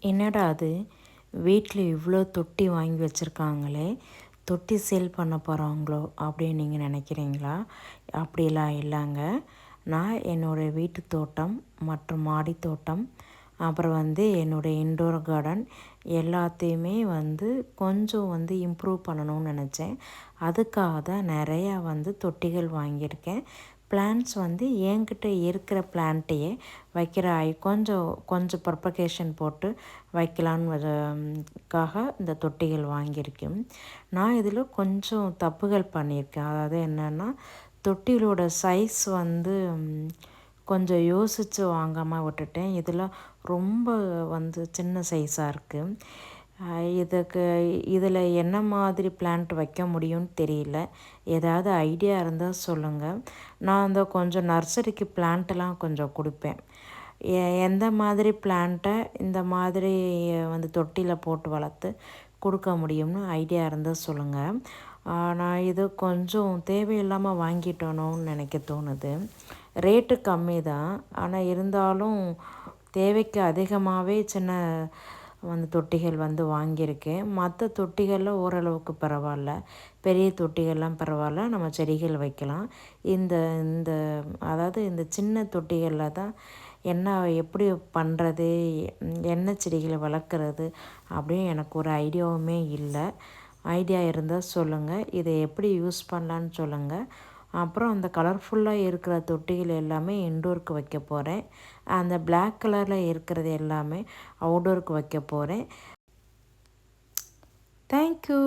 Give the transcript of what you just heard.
என்னடா அது வீட்டில் இவ்வளோ தொட்டி வாங்கி வச்சுருக்காங்களே, தொட்டி சேல் பண்ண போகிறாங்களோ அப்படின்னு நீங்கள் நினைக்கிறீங்களா? அப்படிலாம் இல்லைங்க. நான் என்னோடய வீட்டு தோட்டம் மற்றும் மாடி தோட்டம், அப்புறம் என்னோடய இன்டோர் கார்டன் எல்லாத்தையுமே கொஞ்சம் இம்ப்ரூவ் பண்ணணும்னு நினச்சேன். அதுக்காக தான் நிறையா தொட்டிகள் வாங்கியிருக்கேன். பிளான்ட்ஸ் என்கிட்ட இருக்கிற பிளான்ட்டையே வைக்கிற கொஞ்சம் கொஞ்சம் ப்ரொபகேஷன் போட்டு வைக்கலான்னுக்காக இந்த தொட்டிகள் வாங்கியிருக்கேன். நான் இதில் கொஞ்சம் தப்புகள் பண்ணியிருக்கேன். அதாவது என்னென்னா, தொட்டிகளோட சைஸ் கொஞ்சம் யோசித்து வாங்காமல் விட்டுட்டேன். இதில் ரொம்ப சின்ன சைஸாக இருக்குது. இதில் என்ன மாதிரி பிளான்ட் வைக்க முடியும்னு தெரியல. ஏதாவது ஐடியா இருந்தால் சொல்லுங்கள். நான் கொஞ்சம் நர்சரிக்கு பிளான்ட்டெல்லாம் கொஞ்சம் கொடுப்பேன். எந்த மாதிரி பிளான்ட்டை இந்த மாதிரி தொட்டியில் போட்டு வளர்த்து கொடுக்க முடியும்னு ஐடியா இருந்தால் சொல்லுங்கள். நான் இது கொஞ்சம் தேவையில்லாமல் வாங்கிட்டோனோன்னு நினைக்க தோணுது. ரேட்டு கம்மி தான், ஆனால் இருந்தாலும் தேவைக்கு அதிகமாகவே சின்ன தொட்டிகள் வாங்கியிருக்கேன். மற்ற தொட்டிகளில் ஓரளவுக்கு பரவாயில்ல, பெரிய தொட்டிகள்லாம் பரவாயில்ல, நம்ம செடிகள் வைக்கலாம். இந்த இந்த அதாவது இந்த சின்ன தொட்டிகளில் தான் என்ன எப்படி பண்ணுறது, என்ன செடிகளை வளர்க்குறது அப்படின்னு எனக்கு ஒரு ஐடியாவுமே இல்லை. ஐடியா இருந்தால் சொல்லுங்கள். இதை எப்படி யூஸ் பண்ணலான்னு சொல்லுங்கள். அப்புறம் அந்த கலர்ஃபுல்லாக இருக்கிற தொட்டிகள் எல்லாமே இன்டோருக்கு வைக்க போகிறேன். அந்த பிளாக் கலரில் இருக்கிறது எல்லாமே அவுட்டோருக்கு வைக்க போகிறேன். தேங்க்யூ.